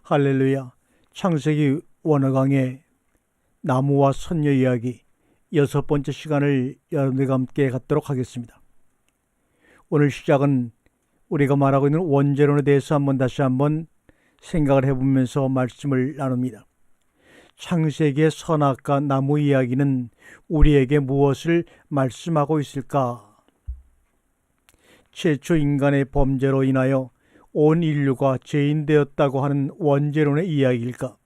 할렐루야. 창세기 원어강의 나무와 선녀 이야기 6번째 시간을 여러분들과 함께 갖도록 하겠습니다. 오늘 시작은 우리가 말하고 있는 원죄론에 대해서 다시 한번 생각을 해보면서 말씀을 나눕니다. 창세기의 선악과 나무 이야기는 우리에게 무엇을 말씀하고 있을까? 최초 인간의 범죄로 인하여 온 인류가 죄인되었다고 하는 원죄론의 이야기일까?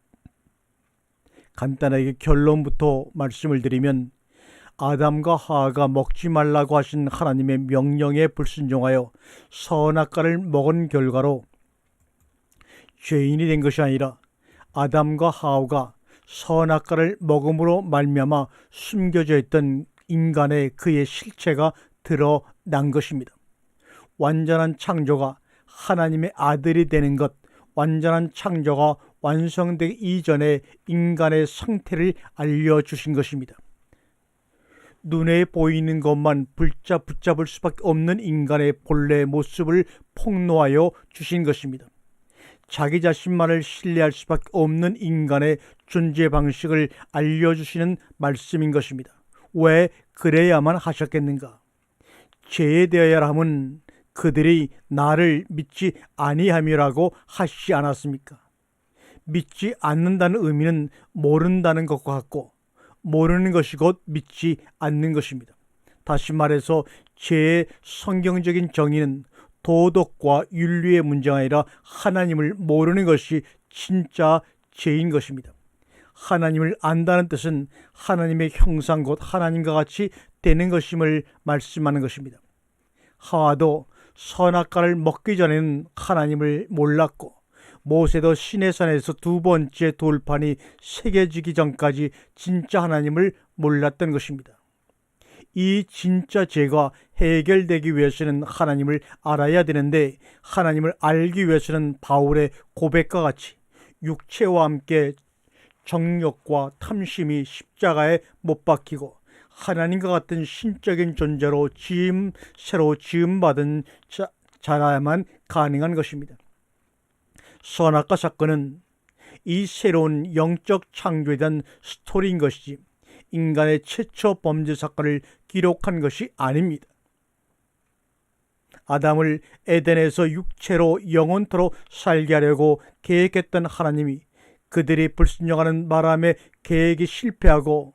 간단하게 결론부터 말씀을 드리면 아담과 하와가 먹지 말라고 하신 하나님의 명령에 불순종하여 선악과를 먹은 결과로 죄인이 된 것이 아니라 아담과 하와가 선악과를 먹음으로 말미암아 숨겨져 있던 인간의 그의 실체가 드러난 것입니다. 완전한 창조가 하나님의 아들이 되는 것, 완전한 창조가 완성되기 이전에 인간의 상태를 알려주신 것입니다. 눈에 보이는 것만 붙잡을 수밖에 없는 인간의 본래 모습을 폭로하여 주신 것입니다. 자기 자신만을 신뢰할 수밖에 없는 인간의 존재 방식을 알려주시는 말씀인 것입니다. 왜 그래야만 하셨겠는가? 죄에 대하여 함은 그들이 나를 믿지 아니함이라고 하시지 않았습니까? 믿지 않는다는 의미는 모른다는 것과 같고 모르는 것이 곧 믿지 않는 것입니다. 다시 말해서 죄의 성경적인 정의는 도덕과 윤리의 문제가 아니라 하나님을 모르는 것이 진짜 죄인 것입니다. 하나님을 안다는 뜻은 하나님의 형상 곧 하나님과 같이 되는 것임을 말씀하는 것입니다. 하와도 선악과를 먹기 전에는 하나님을 몰랐고 모세도 시내산에서 두 번째 돌판이 새겨지기 전까지 진짜 하나님을 몰랐던 것입니다. 이 진짜 죄가 해결되기 위해서는 하나님을 알아야 되는데 하나님을 알기 위해서는 바울의 고백과 같이 육체와 함께 정욕과 탐심이 십자가에 못 박히고 하나님과 같은 신적인 존재로 새로 지음받은 자라야만 가능한 것입니다. 선악과 사건은 이 새로운 영적 창조에 대한 스토리인 것이지 인간의 최초 범죄 사건을 기록한 것이 아닙니다. 아담을 에덴에서 육체로 영원토록 살게 하려고 계획했던 하나님이 그들이 불순종하는 바람에 계획이 실패하고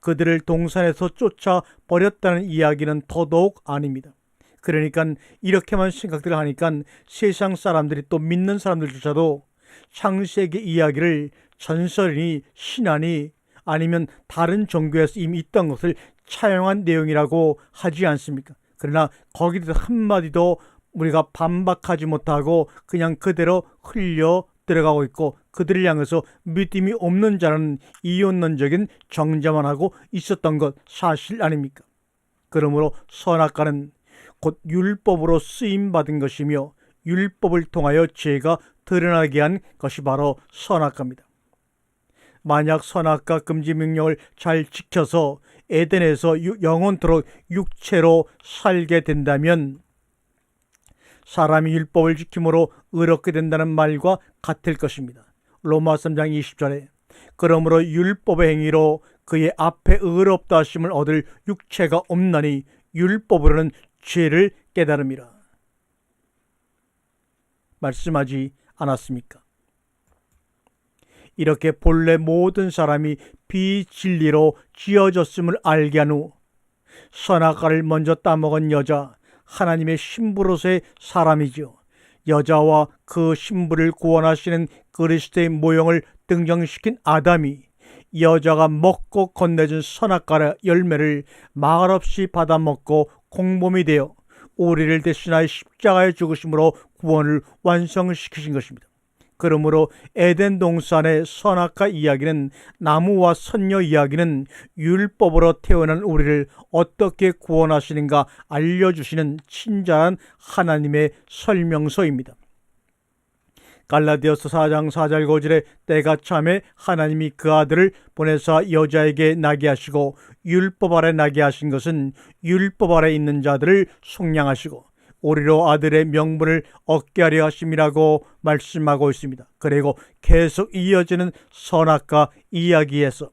그들을 동산에서 쫓아버렸다는 이야기는 더더욱 아닙니다. 그러니까 이렇게만 생각들을 하니까 세상 사람들이 또 믿는 사람들조차도 창세기 이야기를 전설이니 신화니 아니면 다른 종교에서 이미 있던 것을 차용한 내용이라고 하지 않습니까? 그러나 거기도 한마디도 우리가 반박하지 못하고 그냥 그대로 흘려 들어가고 있고 그들을 향해서 믿음이 없는 자는 이혼론적인 정죄만 하고 있었던 것 사실 아닙니까? 그러므로 선악과는 곧 율법으로 쓰임받은 것이며 율법을 통하여 죄가 드러나게 한 것이 바로 선악과입니다. 만약 선악과 금지 명령을 잘 지켜서 에덴에서 영원토록 육체로 살게 된다면 사람이 율법을 지킴으로 의롭게 된다는 말과 같을 것입니다. 로마서 3장 20절에 그러므로 율법의 행위로 그의 앞에 의롭다 하심을 얻을 육체가 없나니 율법으로는 죄를 깨달음이라 말씀하지 않았습니까? 이렇게 본래 모든 사람이 비진리로 지어졌음을 알게 한 후 선악과를 먼저 따먹은 여자, 하나님의 신부로서의 사람이죠. 여자와 그 신부를 구원하시는 그리스도의 모형을 등장시킨 아담이 여자가 먹고 건네준 선악과의 열매를 말없이 받아먹고 공범이 되어 우리를 대신하여 십자가에 죽으심으로 구원을 완성시키신 것입니다. 그러므로 에덴 동산의 선악과 이야기는 나무와 선녀 이야기는 율법으로 태어난 우리를 어떻게 구원하시는가 알려주시는 친절한 하나님의 설명서입니다. 갈라디아서 4장 4절 5절에 때가 참에 하나님이 그 아들을 보내사 여자에게 나게 하시고 율법 아래 나게 하신 것은 율법 아래 있는 자들을 속량하시고 우리로 아들의 명분을 얻게 하려 하심이라고 말씀하고 있습니다. 그리고 계속 이어지는 선악과 이야기에서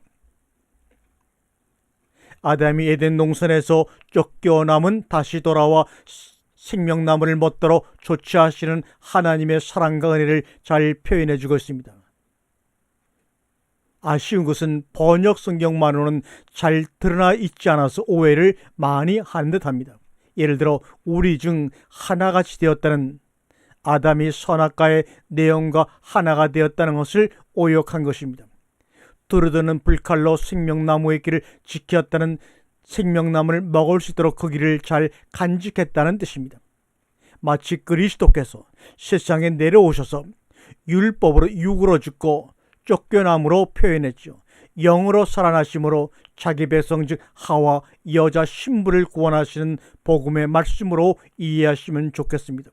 아담이 에덴 동산에서 쫓겨남은 다시 돌아와 생명나무를 먹도록 조치하시는 하나님의 사랑과 은혜를 잘 표현해 주고 있습니다. 아쉬운 것은 번역 성경만으로는 잘 드러나 있지 않아서 오해를 많이 하는 듯합니다. 예를 들어 우리 중 하나같이 되었다는 아담이 선악과의 내용과 하나가 되었다는 것을 오역한 것입니다. 두루드는 불칼로 생명나무의 길을 지켰다는 생명나무를 먹을 수 있도록 그 길을 잘 간직했다는 뜻입니다. 마치 그리스도께서 세상에 내려오셔서 율법으로 육으로 죽고 쫓겨남으로 표현했죠. 영으로 살아나심으로 자기 백성 즉 하와 여자 신부를 구원하시는 복음의 말씀으로 이해하시면 좋겠습니다.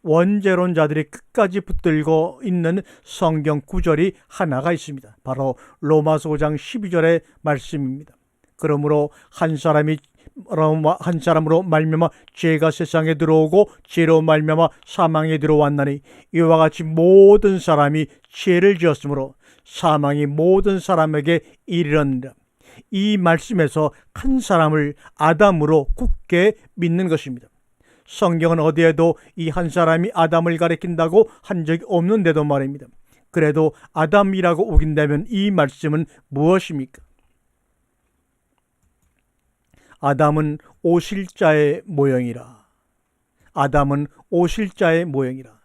원죄론자들이 끝까지 붙들고 있는 성경 구절이 하나가 있습니다. 바로 로마서 5장 12절의 말씀입니다. 그러므로 한 사람으로 말미암아 죄가 세상에 들어오고 죄로 말미암아 사망에 들어왔나니 이와 같이 모든 사람이 죄를 지었으므로 사망이 모든 사람에게 이르렀느니라. 이 말씀에서 한 사람을 아담으로 굳게 믿는 것입니다. 성경은 어디에도 이 한 사람이 아담을 가리킨다고 한 적이 없는데도 말입니다. 그래도 아담이라고 우긴다면 이 말씀은 무엇입니까? 아담은 오실자의 모형이라. 아담은 오실자의 모형이라.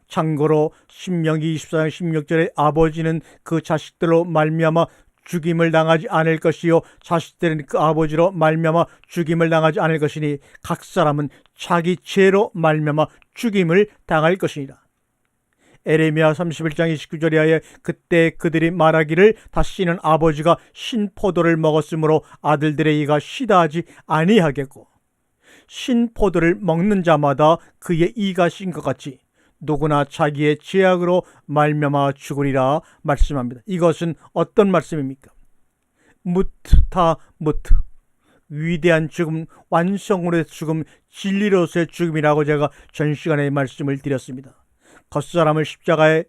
참고로 신명기 24장 16절에 아버지는 그 자식들로 말미암아 죽임을 당하지 않을 것이요 자식들은 그 아버지로 말미암아 죽임을 당하지 않을 것이니 각 사람은 자기 죄로 말미암아 죽임을 당할 것이니라. 에레미야 31장 29절에 하여 그때 그들이 말하기를 다시는 아버지가 신포도를 먹었으므로 아들들의 이가 시다하지 아니하겠고 신포도를 먹는 자마다 그의 이가 신 것 같이 누구나 자기의 죄악으로 말미암아 죽으리라 말씀합니다. 이것은 어떤 말씀입니까? 무트타 무트, 위대한 죽음, 완성으로의 죽음, 진리로서의 죽음이라고 제가 전 시간에 말씀을 드렸습니다. 겉사람을 십자가에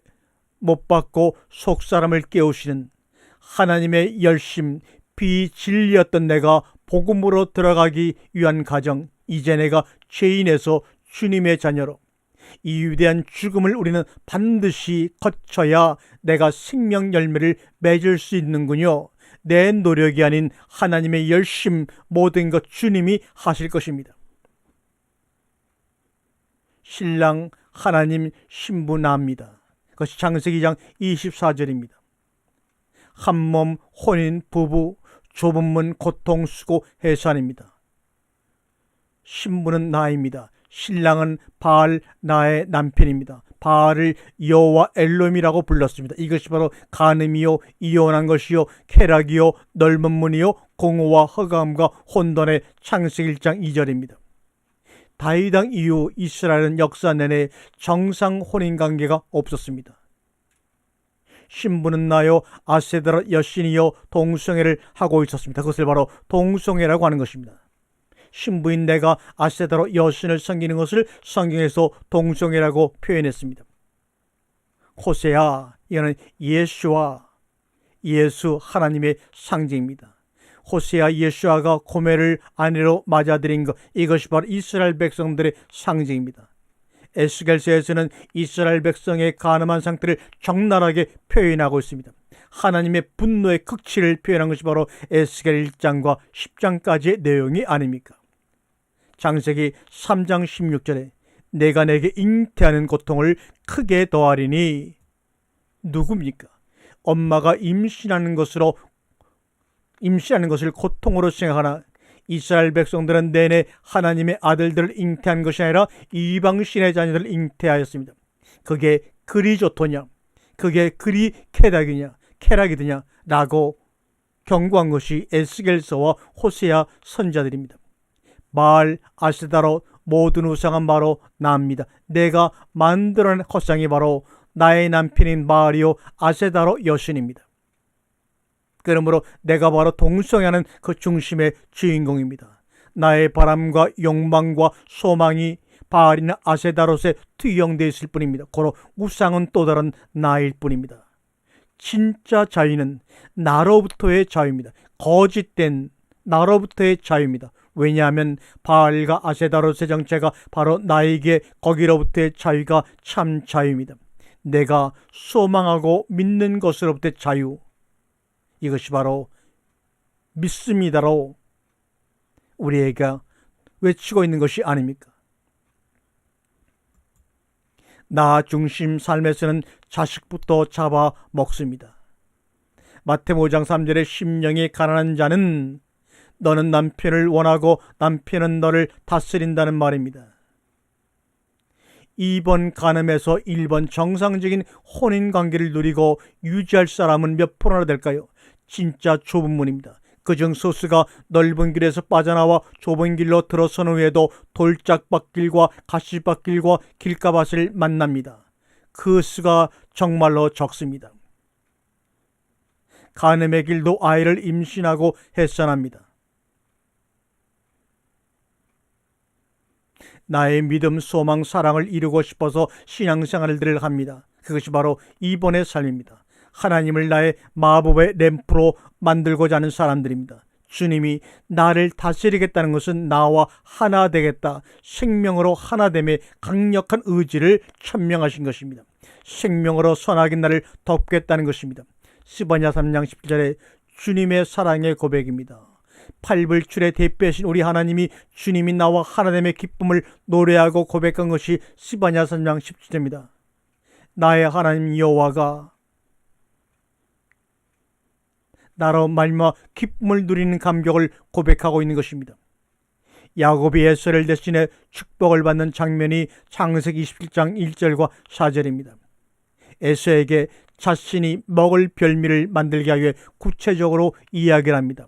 못 박고 속사람을 깨우시는 하나님의 열심, 비진리였던 내가 복음으로 들어가기 위한 가정, 이제 내가 죄인에서 주님의 자녀로 이 위대한 죽음을 우리는 반드시 거쳐야 내가 생명 열매를 맺을 수 있는군요. 내 노력이 아닌 하나님의 열심, 모든 것 주님이 하실 것입니다. 신랑 하나님 신부 납니다. 그것이 창세기 2장 24절입니다. 한몸 혼인 부부, 좁은 문 고통 수고 해산입니다. 신부는 나입니다. 신랑은 바알 나의 남편입니다. 바알을 여호와 엘롬이라고 불렀습니다. 이것이 바로 간음이요 이혼한 것이요 쾌락이요 넓은 문이요 공허와 허감과 혼돈의 창세기 1장 2절입니다. 다윗 왕 이후 이스라엘은 역사 내내 정상 혼인관계가 없었습니다. 신부는 나요 아세더라 여신이요 동성애를 하고 있었습니다. 그것을 바로 동성애라고 하는 것입니다. 신부인 내가 아세더라 여신을 섬기는 것을 성경에서 동성애라고 표현했습니다. 호세아, 이거는 예수와 예수 하나님의 상징입니다. 호세아 예수아가 고멜을 아내로 맞아들인 것, 이것이 바로 이스라엘 백성들의 상징입니다. 에스겔서에서는 이스라엘 백성의 간음한 상태를 적나라하게 표현하고 있습니다. 하나님의 분노의 극치를 표현한 것이 바로 에스겔 1장과 10장까지의 내용이 아닙니까? 창세기 3장 16절에 내가 내게 잉태하는 고통을 크게 더하리니, 누굽니까? 엄마가 임신하는 것을 고통으로 생각하나 이스라엘 백성들은 내내 하나님의 아들들을 잉태한 것이 아니라 이방신의 자녀들을 잉태하였습니다. 그게 그리 좋더냐, 그게 그리 쾌락이더냐 라고 경고한 것이 에스겔서와 호세아 선자들입니다. 바알, 아세다로 모든 우상은 바로 나입니다. 내가 만들어낸 허상이 바로 나의 남편인 바알이요 아세다로 여신입니다. 그러므로 내가 바로 동성애하는 그 중심의 주인공입니다. 나의 바람과 욕망과 소망이 바알이나 아세다롯에 투영되어 있을 뿐입니다. 고로 우상은 또 다른 나일 뿐입니다. 진짜 자유는 나로부터의 자유입니다. 거짓된 나로부터의 자유입니다. 왜냐하면 바알과 아세다롯의 정체가 바로 나에게 거기로부터의 자유가 참 자유입니다. 내가 소망하고 믿는 것으로부터의 자유, 이것이 바로 믿습니다로 우리에게 외치고 있는 것이 아닙니까? 나 중심 삶에서는 자식부터 잡아 먹습니다. 마태복음 5장 3절에 심령이 가난한 자는 너는 남편을 원하고 남편은 너를 다스린다는 말입니다. 2번 간음에서 1번 정상적인 혼인관계를 누리고 유지할 사람은 몇 프로나 될까요? 진짜 좁은 문입니다. 그중 소수가 넓은 길에서 빠져나와 좁은 길로 들어선 후에도 돌짝밭길과 가시밭길과 길가밭을 만납니다. 그 수가 정말로 적습니다. 간음의 길도 아이를 임신하고 해산합니다. 나의 믿음, 소망, 사랑을 이루고 싶어서 신앙생활을 합니다. 그것이 바로 이번의 삶입니다. 하나님을 나의 마법의 램프로 만들고자 하는 사람들입니다. 주님이 나를 다스리겠다는 것은 나와 하나 되겠다, 생명으로 하나됨의 강력한 의지를 천명하신 것입니다. 생명으로 선하게 나를 덮겠다는 것입니다. 스바냐 3장 17절에 주님의 사랑의 고백입니다. 팔불출의 대표이신 우리 하나님이 주님이 나와 하나됨의 기쁨을 노래하고 고백한 것이 스바냐 3장 17절입니다. 나의 하나님 여호와가 나로 말미암아 기쁨을 누리는 감격을 고백하고 있는 것입니다. 야곱이 에서를 대신해 축복을 받는 장면이 창세기 27장 1절과 4절입니다. 에서에게 자신이 먹을 별미를 만들게 하기 위해 구체적으로 이야기를 합니다.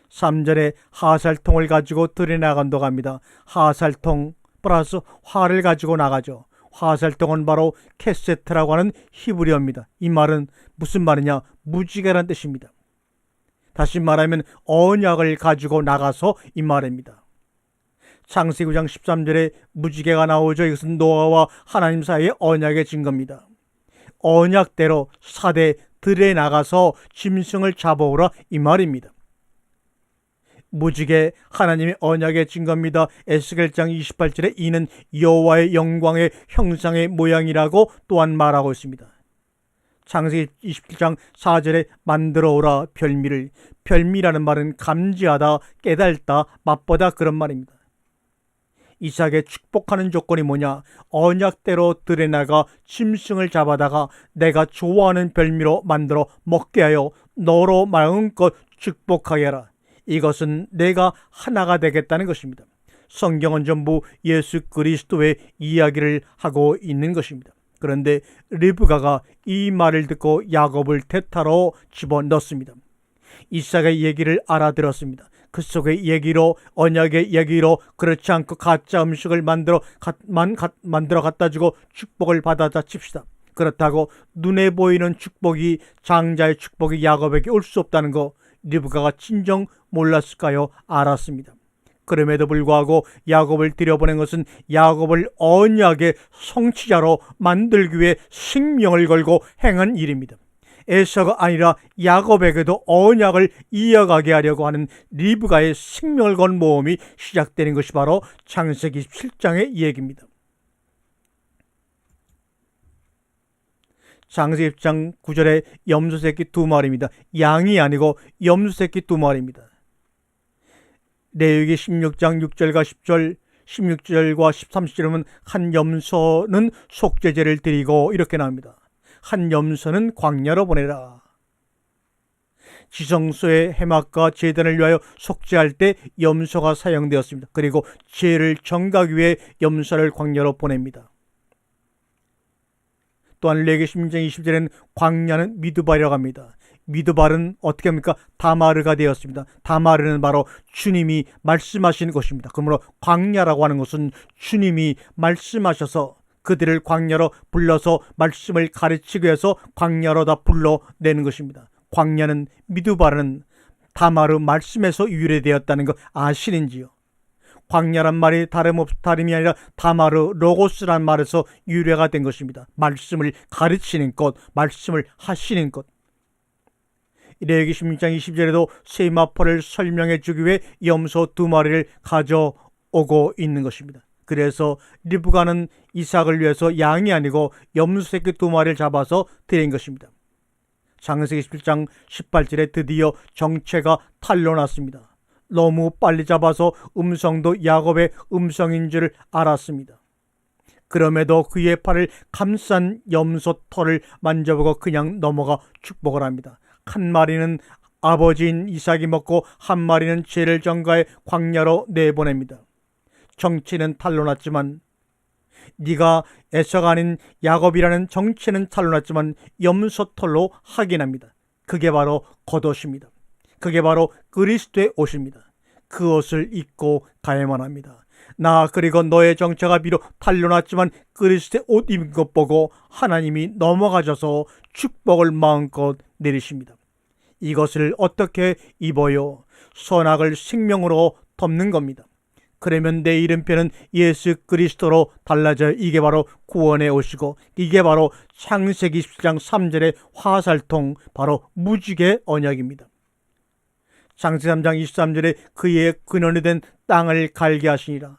3절에 하살통을 가지고 들에 나간다고 합니다. 하살통 플러스 활을 가지고 나가죠. 화살통은 바로 캐세트라고 하는 히브리어입니다. 이 말은 무슨 말이냐? 무지개란 뜻입니다. 다시 말하면 언약을 가지고 나가서 이 말입니다. 창세기 9장 13절에 무지개가 나오죠. 이것은 노아와 하나님 사이의 언약의 증거입니다. 언약대로 사대 들에 나가서 짐승을 잡아오라 이 말입니다. 무지개 하나님의 언약의 증거입니다. 에스겔장 28절에 이는 여호와의 영광의 형상의 모양이라고 또한 말하고 있습니다. 창세기 27장 4절에 만들어오라 별미를, 별미라는 말은 감지하다, 깨달다, 맛보다 그런 말입니다. 이삭의 축복하는 조건이 뭐냐? 언약대로 들에 나가 짐승을 잡아다가 내가 좋아하는 별미로 만들어 먹게 하여 너로 마음껏 축복하게 하라. 이것은 내가 하나가 되겠다는 것입니다. 성경은 전부 예수 그리스도의 이야기를 하고 있는 것입니다. 그런데 리브가가 이 말을 듣고 야곱을 대타로 집어넣습니다. 이삭의 얘기를 알아들었습니다. 그 속의 얘기로, 언약의 얘기로, 그렇지 않고 가짜 음식을 만들어 갖다 주고 축복을 받아다 칩시다. 그렇다고 눈에 보이는 축복이, 장자의 축복이 야곱에게 올 수 없다는 거 리브가가 진정 몰랐을까요? 알았습니다. 그럼에도 불구하고 야곱을 들여보낸 것은 야곱을 언약의 성취자로 만들기 위해 생명을 걸고 행한 일입니다. 에서가 아니라 야곱에게도 언약을 이어가게 하려고 하는 리브가의 생명을 건 모험이 시작되는 것이 바로 창세기 17장의 얘기입니다. 창세기 10장 9절에 염소새끼 2마리입니다. 양이 아니고 염소새끼 2마리입니다. 레위기 16장 6절과 10절, 16절과 13절은 한 염소는 속죄제를 드리고 이렇게 나옵니다. 한 염소는 광야로 보내라. 지성소의 해막과 제단을 위하여 속죄할 때 염소가 사용되었습니다. 그리고 죄를 정하기 위해 염소를 광야로 보냅니다. 또한 레위기 16장 20절에는 광야는 미드발이라고 합니다. 미드발은 어떻게 합니까? 다마르가 되었습니다. 다마르는 바로 주님이 말씀하시는 것입니다. 그러므로 광야라고 하는 것은 주님이 말씀하셔서 그들을 광야로 불러서 말씀을 가르치기 위해서 광야로 다 불러내는 것입니다. 광야는 미드발은 다마르 말씀에서 유래되었다는 거 아시는지요? 광야란 말이 다름이 아니라 다마르 로고스란 말에서 유래가 된 것입니다. 말씀을 가르치는 것, 말씀을 하시는 것. 레위기 16장 20절에도 세마포를 설명해 주기 위해 염소 2마리를 가져오고 있는 것입니다. 그래서 리브가는 이삭을 위해서 양이 아니고 염소 새끼 2마리를 잡아서 드린 것입니다. 창세기 17장 18절에 드디어 정체가 탄로났습니다. 너무 빨리 잡아서 음성도 야곱의 음성인 줄 알았습니다. 그럼에도 그의 팔을 감싼 염소 털을 만져보고 그냥 넘어가 축복을 합니다. 한 마리는 아버지인 이삭이 먹고 한 마리는 죄를 전가해 광야로 내보냅니다. 정체는 탄로났지만 네가 에서가 아닌 야곱이라는 정체는 탄로났지만 염소털로 확인합니다. 그게 바로 겉옷입니다. 그게 바로 그리스도의 옷입니다. 그 옷을 입고 가야만 합니다. 나 그리고 너의 정체가 비록 탄로났지만 그리스도의 옷 입은 것 보고 하나님이 넘어가셔서 축복을 마음껏 내리십니다. 이것을 어떻게 입어요? 선악을 생명으로 덮는 겁니다. 그러면 내 이름표는 예수 그리스도로 달라져요. 이게 바로 구원의 옷이고 이게 바로 창세기 17장 3절의 화살통, 바로 무지개 언약입니다. 창세기 3장 23절에 그의 근원이 된 땅을 갈게 하시니라.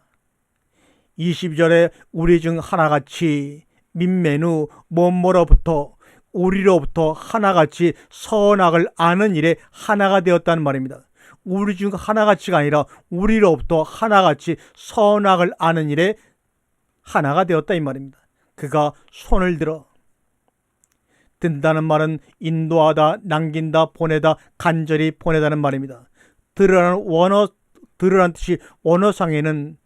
22절에 우리 중 하나같이 민메누 뭐뭐로부터 우리로부터 하나같이 선악을 아는 일에 하나가 되었다는 말입니다. 우리 중 하나같이가 아니라 우리로부터 하나같이 선악을 아는 일에 하나가 되었다 이 말입니다. 그가 손을 들어, 든다는 말은 인도하다, 남긴다, 보내다, 간절히 보내다는 말입니다. 들으라는 뜻이 원어상에는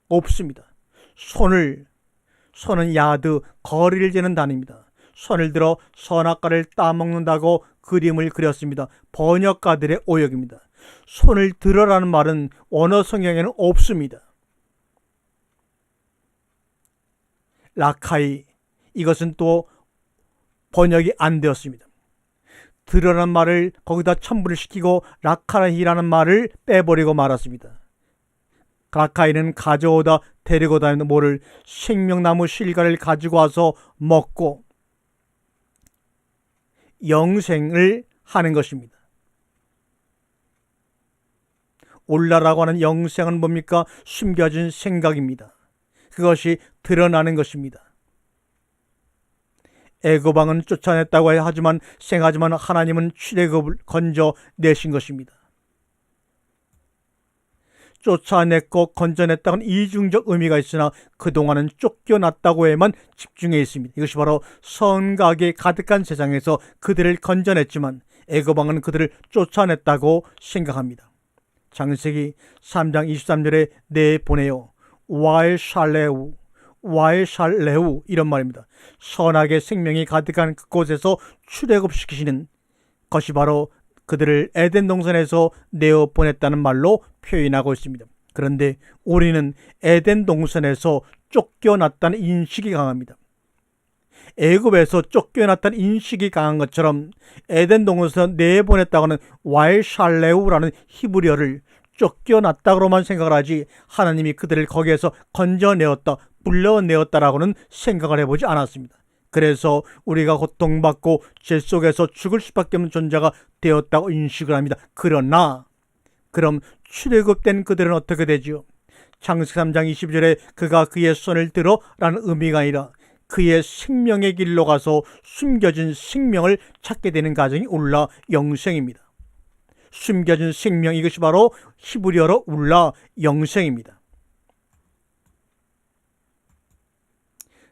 없습니다. 손은 야드, 거리를 재는 단위입니다. 손을 들어 선악과를 따먹는다고 그림을 그렸습니다. 번역가들의 오역입니다. 손을 들어라는 말은 원어 성경에는 없습니다. 라카이, 이것은 또 번역이 안 되었습니다. 들어라는 말을 거기다 첨부를 시키고 라카이라는 말을 빼버리고 말았습니다. 라카이는 가져오다, 데리고 다니는 모를 생명나무 실과를 가지고 와서 먹고 영생을 하는 것입니다. 올라라고 하는 영생은 뭡니까? 숨겨진 생각입니다. 그것이 드러나는 것입니다. 애굽왕은 쫓아냈다고 하지만 하나님은 출애굽을 건져내신 것입니다. 쫓아냈고 건져냈다고는 이중적 의미가 있으나 그동안은 쫓겨났다고 에만 집중해 있습니다. 이것이 바로 선각에 가득한 세상에서 그들을 건져냈지만 애굽왕은 그들을 쫓아냈다고 생각합니다. 창세기 3장 23절에 내보내요. 와엘샬레우 이런 말입니다. 선악의 생명이 가득한 그곳에서 출애굽시키시는 것이 바로 그들을 에덴 동산에서 내어보냈다는 말로 표현하고 있습니다. 그런데 우리는 에덴 동산에서 쫓겨났다는 인식이 강합니다. 애굽에서 쫓겨났다는 인식이 강한 것처럼 에덴 동산에서 내보냈다고는 와일샬레우라는 히브리어를 쫓겨났다고만 생각을 하지 하나님이 그들을 거기에서 건져내었다, 불러내었다라고는 생각을 해보지 않았습니다. 그래서 우리가 고통받고 죄 속에서 죽을 수밖에 없는 존재가 되었다고 인식을 합니다. 그러나 그럼 출애굽된 그들은 어떻게 되지요? 창세기 3장 22절에 그가 그의 손을 들어 라는 의미가 아니라 그의 생명의 길로 가서 숨겨진 생명을 찾게 되는 과정이 울라 영생입니다. 숨겨진 생명, 이것이 바로 히브리어로 울라 영생입니다.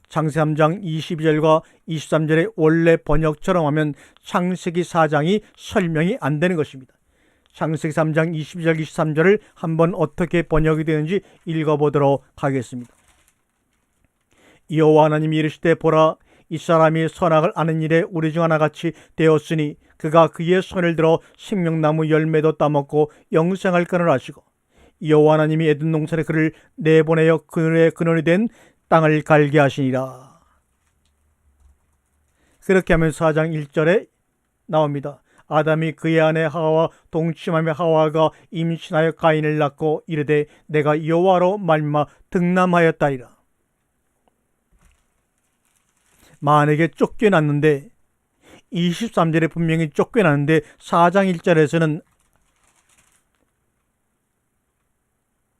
창세기 3장 22절과 23절의 원래 번역처럼 하면 창세기 4장이 설명이 안 되는 것입니다. 창세기 3장 22절 23절을 한번 어떻게 번역이 되는지 읽어보도록 하겠습니다. 여호와 하나님이 이르시되 보라, 이 사람이 선악을 아는 일에 우리 중 하나같이 되었으니 그가 그의 손을 들어 생명나무 열매도 따먹고 영생할根을 하시고 여호와 하나님이 에덴 동산에 그를 내보내어 그의 근원이 된 땅을 갈게 하시니라. 그렇게 하면 4장 1절에 나옵니다. 아담이 그의 아내 하와와 동침하며 하와가 임신하여 가인을 낳고 이르되 내가 여호와로 말미암아 득남하였다이라. 만약에 쫓겨났는데 23절에 분명히 쫓겨났는데 4장 1절에서는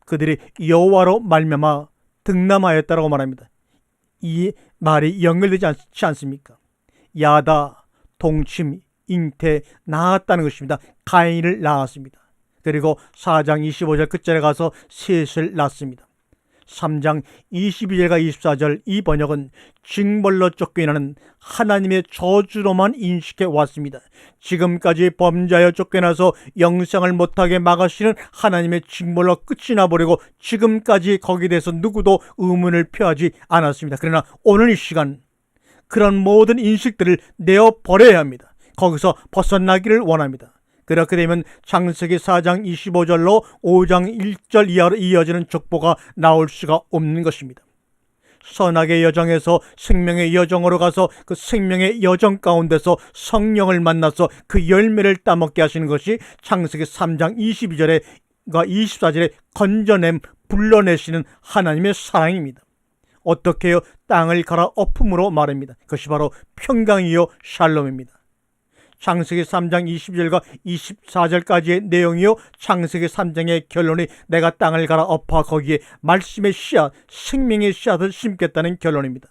그들이 여호와로 말미암아 득남하였다라고 말합니다. 이 말이 연결되지 않지 않습니까? 야다, 동침, 잉태, 낳았다는 것입니다. 가인을 낳았습니다. 그리고 4장 25절 끝절에 가서 셋을 낳습니다. 3장 22절과 24절 이 번역은 징벌로 쫓겨나는 하나님의 저주로만 인식해 왔습니다. 지금까지 범죄하여 쫓겨나서 영생을 못하게 막으시는 하나님의 징벌로 끝이 나버리고 지금까지 거기에 대해서 누구도 의문을 표하지 않았습니다. 그러나 오늘 이 시간 그런 모든 인식들을 내어버려야 합니다. 거기서 벗어나기를 원합니다. 그렇게 되면 창세기 4장 25절로 5장 1절 이하로 이어지는 족보가 나올 수가 없는 것입니다. 선악의 여정에서 생명의 여정으로 가서 그 생명의 여정 가운데서 성령을 만나서 그 열매를 따먹게 하시는 것이 창세기 3장 22절과 24절에 건져냄 불러내시는 하나님의 사랑입니다. 어떻게 해요? 땅을 갈아 엎음으로 말합니다. 그것이 바로 평강이요 샬롬입니다. 창세기 3장 20절과 24절까지의 내용이요 창세기 3장의 결론이 내가 땅을 갈아 엎어 거기에 말씀의 씨앗, 생명의 씨앗을 심겠다는 결론입니다.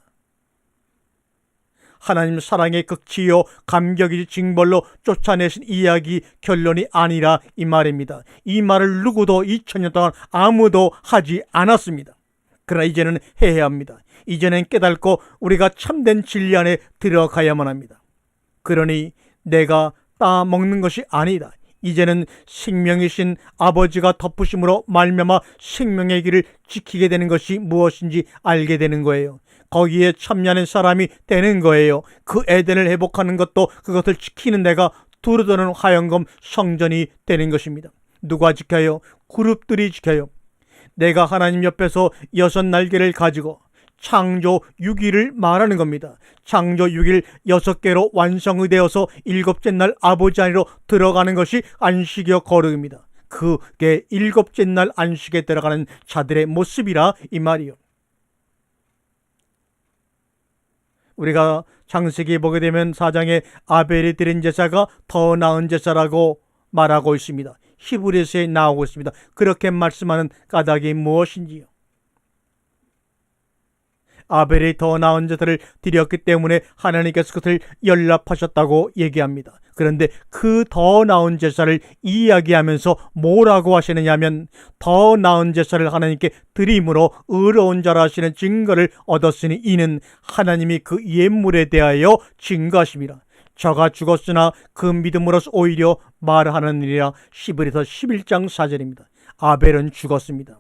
하나님 사랑의 극치요 감격이 징벌로 쫓아내신 이야기 결론이 아니라 이 말입니다. 이 말을 누구도 2000년 동안 아무도 하지 않았습니다. 그러나 이제는 해야 합니다. 이제는 깨닫고 우리가 참된 진리 안에 들어가야만 합니다. 그러니 내가 따먹는 것이 아니다. 이제는 생명이신 아버지가 덮으심으로 말미암아 생명의 길을 지키게 되는 것이 무엇인지 알게 되는 거예요. 거기에 참여하는 사람이 되는 거예요. 그 에덴을 회복하는 것도 그것을 지키는 내가 두루두는 화영검 성전이 되는 것입니다. 누가 지켜요? 그룹들이 지켜요. 내가 하나님 옆에서 6날개를 가지고 창조 6일을 말하는 겁니다. 창조 6일 6개로 완성이 되어서 7째 날 아버지 안으로 들어가는 것이 안식여 거룩입니다. 그게 7째 날 안식에 들어가는 자들의 모습이라 이 말이요. 우리가 창세기에 보게 되면 4장에 아벨이 드린 제사가 더 나은 제사라고 말하고 있습니다. 히브리서에 나오고 있습니다. 그렇게 말씀하는 까닭이 무엇인지요? 아벨이 더 나은 제사를 드렸기 때문에 하나님께서 그것을 연락하셨다고 얘기합니다. 그런데 그 더 나은 제사를 이야기하면서 뭐라고 하시느냐면 더 나은 제사를 하나님께 드림으로 의로운 자라 하시는 증거를 얻었으니 이는 하나님이 그 옛물에 대하여 증거하심이라. 저가 죽었으나 그 믿음으로서 오히려 말하느니라. 히브리서 11장 4절입니다. 아벨은 죽었습니다.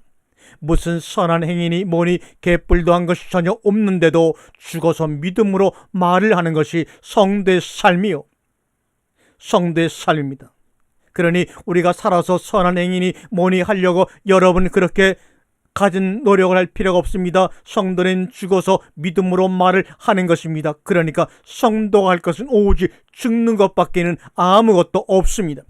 무슨 선한 행위니 뭐니 개뿔도 한 것이 전혀 없는데도 죽어서 믿음으로 말을 하는 것이 성도의 삶이요, 성도의 삶입니다. 그러니 우리가 살아서 선한 행위니 뭐니 하려고 여러분 그렇게 가진 노력을 할 필요가 없습니다. 성도는 죽어서 믿음으로 말을 하는 것입니다. 그러니까 성도가 할 것은 오직 죽는 것밖에는 아무것도 없습니다.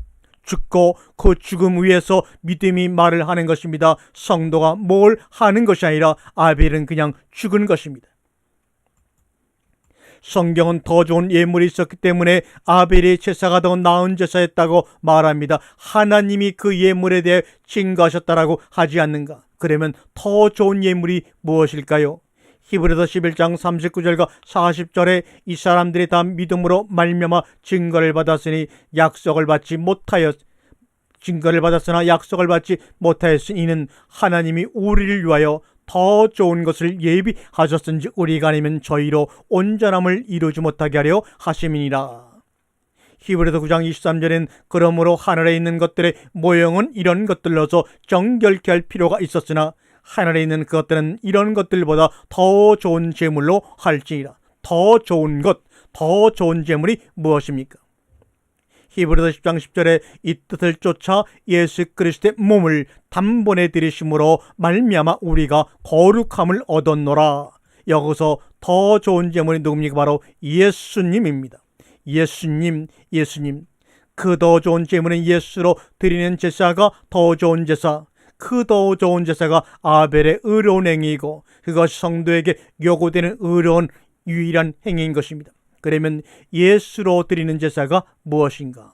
죽고 그 죽음 위에서 믿음이 말을 하는 것입니다. 성도가 뭘 하는 것이 아니라 아벨은 그냥 죽은 것입니다. 성경은 더 좋은 예물이 있었기 때문에 아벨의 제사가 더 나은 제사였다고 말합니다. 하나님이 그 예물에 대해 증거하셨다라고 하지 않는가? 그러면 더 좋은 예물이 무엇일까요? 히브리서 11장 39절과 40절에 이 사람들이 다 믿음으로 말미암아 증거를 받았으니 약속을 받지 못하였 증거를 받았으나 약속을 받지 못하였으니 이는 하나님이 우리를 위하여 더 좋은 것을 예비하셨은지 우리가 아니면 저희로 온전함을 이루지 못하게 하려 하심이니라. 히브리서 9장 23절엔 그러므로 하늘에 있는 것들의 모형은 이런 것들로서 정결케 할 필요가 있었으나 하늘에 있는 그것들은 이런 것들보다 더 좋은 제물로 할지니라. 더 좋은 것, 더 좋은 제물이 무엇입니까? 히브리서 10장 10절에 이 뜻을 쫓아 예수 그리스도의 몸을 단번에 들이심으로 말미암아 우리가 거룩함을 얻었노라. 여기서 더 좋은 제물이 누굽니까? 바로 예수님입니다. 예수님. 그 더 좋은 제물은 예수로 드리는 제사가 더 좋은 제사, 그 더 좋은 제사가 아벨의 의로운 행위이고 그것이 성도에게 요구되는 의로운 유일한 행위인 것입니다. 그러면 예수로 드리는 제사가 무엇인가?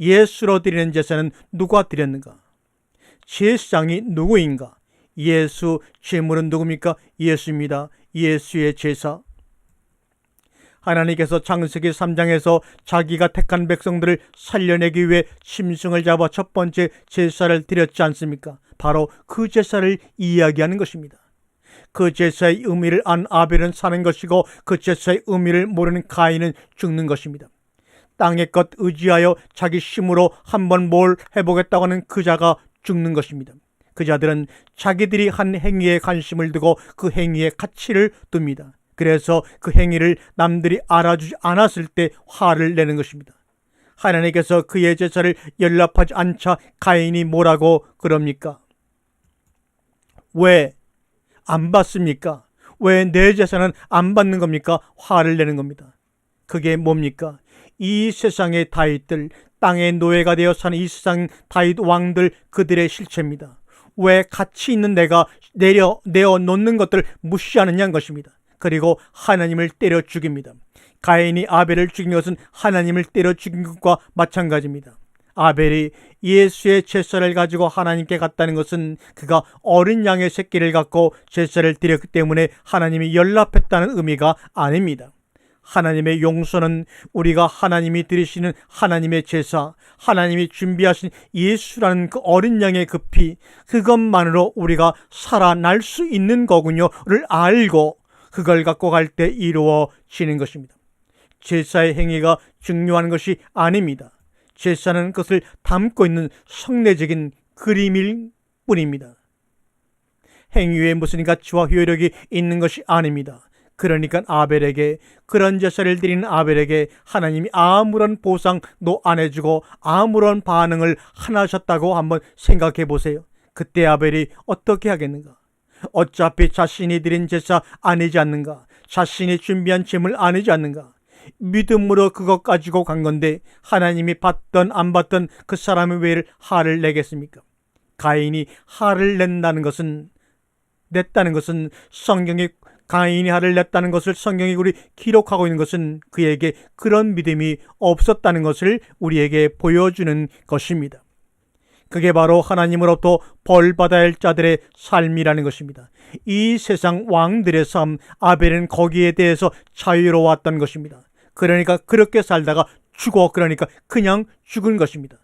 예수로 드리는 제사는 누가 드렸는가? 제사장이 누구인가? 예수, 제물은 누굽니까? 예수입니다. 예수의 제사. 하나님께서 창세기 3장에서 자기가 택한 백성들을 살려내기 위해 짐승을 잡아 첫 번째 제사를 드렸지 않습니까? 바로 그 제사를 이야기하는 것입니다. 그 제사의 의미를 안 아벨은 사는 것이고 그 제사의 의미를 모르는 가인은 죽는 것입니다. 땅의 것 의지하여 자기 힘으로 한번 뭘 해보겠다고 하는 그 자가 죽는 것입니다. 그 자들은 자기들이 한 행위에 관심을 두고 그 행위에 가치를 둡니다. 그래서 그 행위를 남들이 알아주지 않았을 때 화를 내는 것입니다. 하나님께서 그의 제사를 연락하지 않자 가인이 뭐라고 그럽니까? 왜 안 받습니까? 왜 내 제사는 안 받는 겁니까? 화를 내는 겁니다. 그게 뭡니까? 이 세상의 다윗들, 땅의 노예가 되어 사는 이 세상 다윗 왕들, 그들의 실체입니다. 왜 가치 있는 내가 내어 놓는 것들을 무시하느냐는 것입니다. 그리고 하나님을 때려 죽입니다. 가인이 아벨을 죽인 것은 하나님을 때려 죽인 것과 마찬가지입니다. 아벨이 예수의 제사를 가지고 하나님께 갔다는 것은 그가 어린 양의 새끼를 갖고 제사를 드렸기 때문에 하나님이 연락했다는 의미가 아닙니다. 하나님의 용서는 우리가 하나님이 드리시는 하나님의 제사, 하나님이 준비하신 예수라는 그 어린 양의 그 피, 그것만으로 우리가 살아날 수 있는 거군요를 알고 그걸 갖고 갈 때 이루어지는 것입니다. 제사의 행위가 중요한 것이 아닙니다. 제사는 그것을 담고 있는 성내적인 그림일 뿐입니다. 행위에 무슨 가치와 효력이 있는 것이 아닙니다. 그러니까 아벨에게, 그런 제사를 드리는 아벨에게 하나님이 아무런 보상도 안 해주고 아무런 반응을 안 하셨다고 한번 생각해 보세요. 그때 아벨이 어떻게 하겠는가? 어차피 자신이 드린 제사 아니지 않는가? 자신이 준비한 제물 아니지 않는가? 믿음으로 그것 가지고 간 건데 하나님이 받던 안 받던 그 사람의 왜 화를 내겠습니까? 가인이 화를 냈다는 것은 성경이 가인이 화를 냈다는 것을 성경이 우리 기록하고 있는 것은 그에게 그런 믿음이 없었다는 것을 우리에게 보여주는 것입니다. 그게 바로 하나님으로부터 벌받아야 할 자들의 삶이라는 것입니다. 이 세상 왕들의 삶, 아벨은 거기에 대해서 자유로웠던 것입니다. 그러니까 그렇게 살다가 그러니까 그냥 죽은 것입니다.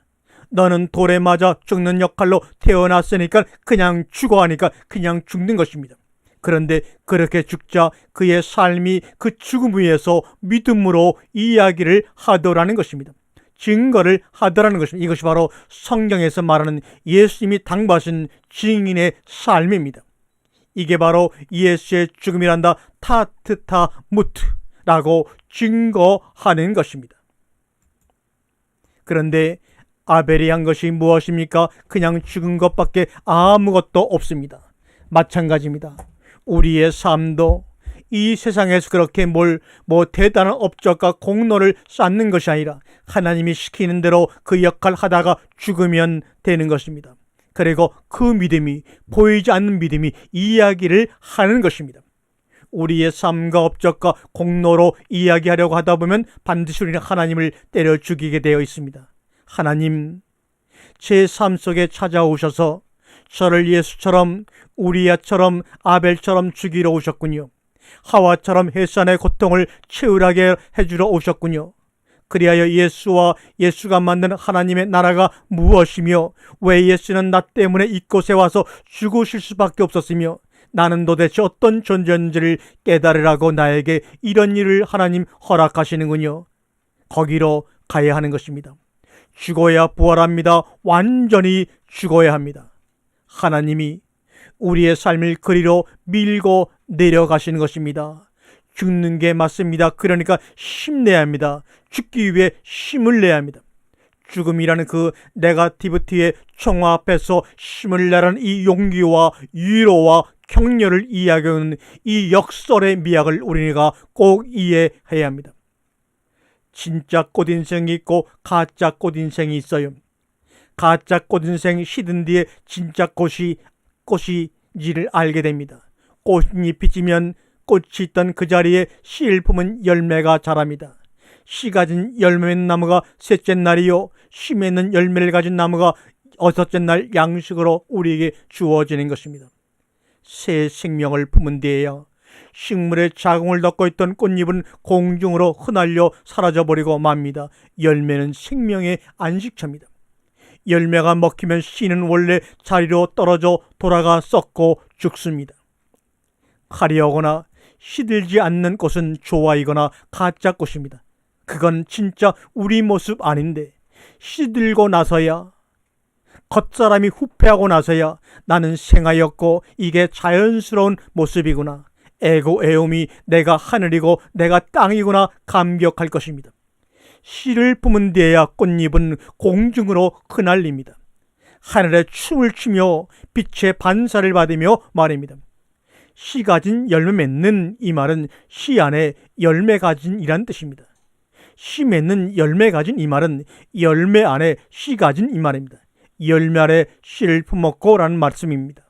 너는 돌에 맞아 죽는 역할로 태어났으니까 그냥 죽어 하니까 그냥 죽는 것입니다. 그런데 그렇게 죽자 그의 삶이 그 죽음 위에서 믿음으로 이야기를 하더라는 것입니다. 증거를 하더라는 것입니다. 이것이 바로 성경에서 말하는 예수님이 당받으신 증인의 삶입니다. 이게 바로 예수의 죽음이란다. 타트타 무트라고 증거하는 것입니다. 그런데 아벨이 한 것이 무엇입니까? 그냥 죽은 것밖에 아무것도 없습니다. 마찬가지입니다. 우리의 삶도 이 세상에서 그렇게 대단한 업적과 공로를 쌓는 것이 아니라 하나님이 시키는 대로 그 역할 하다가 죽으면 되는 것입니다. 그리고 그 믿음이, 보이지 않는 믿음이 이야기를 하는 것입니다. 우리의 삶과 업적과 공로로 이야기하려고 하다 보면 반드시 우리는 하나님을 때려 죽이게 되어 있습니다. 하나님, 제 삶 속에 찾아오셔서 저를 예수처럼, 우리야처럼, 아벨처럼 죽이러 오셨군요. 하와처럼 해산의 고통을 채울하게 해주러 오셨군요. 그리하여 예수가 만든 하나님의 나라가 무엇이며 왜 예수는 나 때문에 이곳에 와서 죽으실 수밖에 없었으며 나는 도대체 어떤 존재인지를 깨달으라고 나에게 이런 일을 하나님 허락하시는군요. 거기로 가야 하는 것입니다. 죽어야 부활합니다. 완전히 죽어야 합니다. 하나님이 우리의 삶을 그리로 밀고 내려가시는 것입니다. 죽는 게 맞습니다. 그러니까 힘내야 합니다. 죽기 위해 힘을 내야 합니다. 죽음이라는 그 네거티비티의 총화 앞에서 힘을 내라는 이 용기와 위로와 격려를 이야기하는 이 역설의 미학을 우리가 꼭 이해해야 합니다. 진짜 꽃인생이 있고 가짜 꽃인생이 있어요. 가짜 꽃인생 시든 뒤에 진짜 꽃이지를 알게 됩니다. 꽃잎이 지면 꽃이 있던 그 자리에 씨를 품은 열매가 자랍니다. 씨 가진 열매 맺는 나무가 셋째 날이요, 씨 맺는 열매를 가진 나무가 여섯째 날 양식으로 우리에게 주어지는 것입니다. 새 생명을 품은 뒤에야 식물의 자궁을 덮고 있던 꽃잎은 공중으로 흩날려 사라져버리고 맙니다. 열매는 생명의 안식처입니다. 열매가 먹히면 씨는 원래 자리로 떨어져 돌아가 썩고 죽습니다. 화려하거나 시들지 않는 꽃은 조화이거나 가짜 꽃입니다. 그건 진짜 우리 모습 아닌데, 시들고 나서야, 겉사람이 후패하고 나서야 나는 생하였고 이게 자연스러운 모습이구나, 애고애움이 내가 하늘이고 내가 땅이구나 감격할 것입니다. 씨를 품은 뒤에야 꽃잎은 공중으로 흩날립니다. 하늘에 춤을 추며 빛의 반사를 받으며 말입니다. 씨 가진 열매 맺는 이 말은 씨 안에 열매 가진 이란 뜻입니다. 씨 맺는 열매 가진 이 말은 열매 안에 씨 가진 이 말입니다. 열매 안에 씨를 품었고 라는 말씀입니다.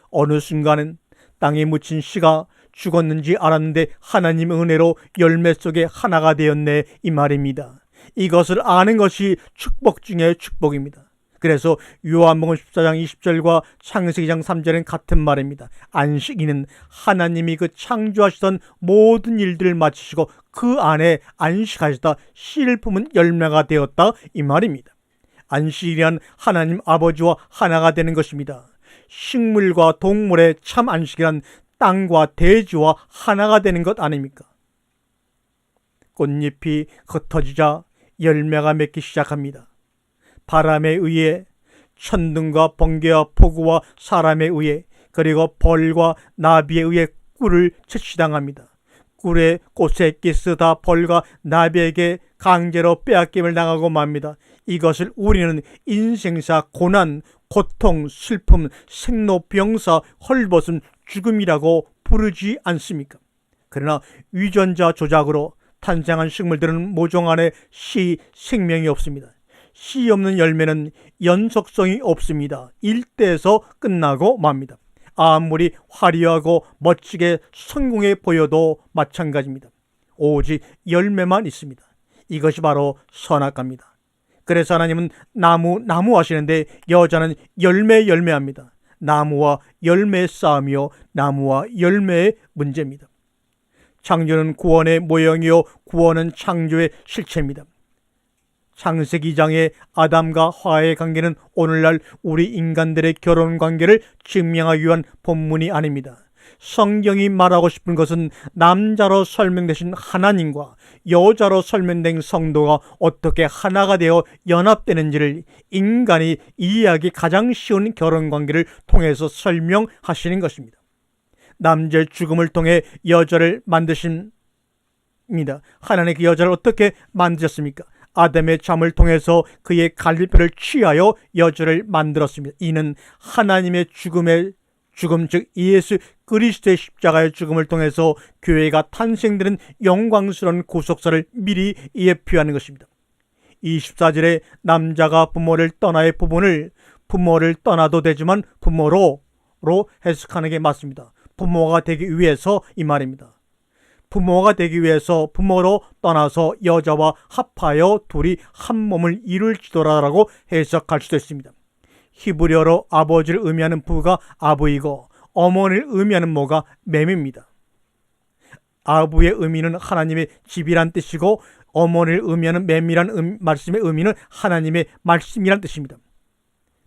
어느 순간은 땅에 묻힌 씨가 죽었는지 알았는데 하나님의 은혜로 열매 속에 하나가 되었네, 이 말입니다. 이것을 아는 것이 축복 중에 축복입니다. 그래서 요한복음 14장 20절과 창세기 2장 3절은 같은 말입니다. 안식일은 하나님이 그 창조하시던 모든 일들을 마치시고 그 안에 안식하시다 씨를 품은 열매가 되었다, 이 말입니다. 안식이란 하나님 아버지와 하나가 되는 것입니다. 식물과 동물의 참 안식이란 땅과 대지와 하나가 되는 것 아닙니까? 꽃잎이 흩어지자 열매가 맺기 시작합니다. 바람에 의해, 천둥과 번개와 폭우와 사람에 의해, 그리고 벌과 나비에 의해 꿀을 채취당합니다. 꿀에 꽃에 끼쓰다 벌과 나비에게 강제로 빼앗김을 당하고 맙니다. 이것을 우리는 인생사, 고난, 고통, 슬픔, 생로병사, 헐벗음, 죽음이라고 부르지 않습니까? 그러나 유전자 조작으로 탄생한 식물들은 모종 안에 씨, 생명이 없습니다. 씨 없는 열매는 연속성이 없습니다. 일대에서 끝나고 맙니다. 아무리 화려하고 멋지게 성공해 보여도 마찬가지입니다. 오직 열매만 있습니다. 이것이 바로 선악과입니다. 그래서 하나님은 나무 하시는데 여자는 열매합니다. 나무와 열매의 싸움이요, 나무와 열매의 문제입니다. 창조는 구원의 모형이요, 구원은 창조의 실체입니다. 창세기 2장의 아담과 하와의 관계는 오늘날 우리 인간들의 결혼 관계를 증명하기 위한 본문이 아닙니다. 성경이 말하고 싶은 것은 남자로 설명되신 하나님과 여자로 설명된 성도가 어떻게 하나가 되어 연합되는지를 인간이 이해하기 가장 쉬운 결혼 관계를 통해서 설명하시는 것입니다. 남자의 죽음을 통해 여자를 만드십니다. 하나님 그 여자를 어떻게 만드셨습니까? 아담의 잠을 통해서 그의 갈비뼈를 취하여 여자를 만들었습니다. 이는 하나님의 죽음, 즉 예수 그리스도의 십자가의 죽음을 통해서 교회가 탄생되는 영광스러운 구속사를 미리 예표하는 것입니다. 24절에 남자가 부모를 떠나의 부분을 부모를 떠나도 되지만 부모로 해석하는 게 맞습니다. 부모가 되기 위해서 이 말입니다. 부모가 되기 위해서 부모로 떠나서 여자와 합하여 둘이 한 몸을 이룰지도라라고 해석할 수도 있습니다. 히브리어로 아버지를 의미하는 부가 아부이고 어머니를 의미하는 모가 맴입니다. 아부의 의미는 하나님의 집이란 뜻이고 어머니를 의미하는 맴이란 말씀의 의미는 하나님의 말씀이란 뜻입니다.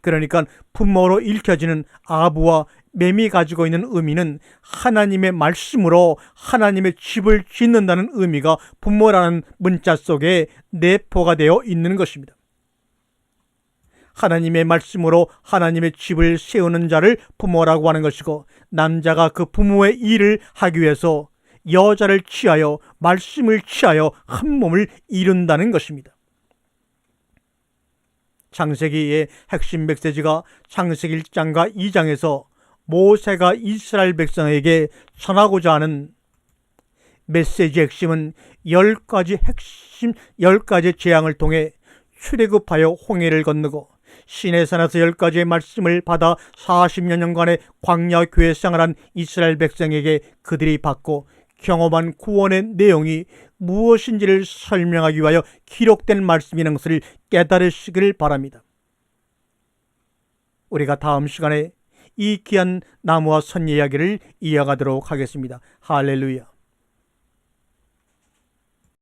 그러니까 부모로 읽혀지는 아부와 맴이 가지고 있는 의미는 하나님의 말씀으로 하나님의 집을 짓는다는 의미가 부모라는 문자 속에 내포가 되어 있는 것입니다. 하나님의 말씀으로 하나님의 집을 세우는 자를 부모라고 하는 것이고, 남자가 그 부모의 일을 하기 위해서 여자를 취하여 말씀을 취하여 한 몸을 이룬다는 것입니다. 창세기의 핵심 메시지가 창세기 1장과 2장에서 모세가 이스라엘 백성에게 전하고자 하는 메시지의 핵심은 10가지 재앙을 통해 출애굽하여 홍해를 건너고 시내산에서 10가지의 말씀을 받아 40여 년간의 광야 교회 생활한 이스라엘 백성에게 그들이 받고 경험한 구원의 내용이 무엇인지를 설명하기 위하여 기록된 말씀이라는 것을 깨달으시길 바랍니다. 우리가 다음 시간에 이 귀한 나무와 선 이야기를 이어가도록 하겠습니다. 할렐루야.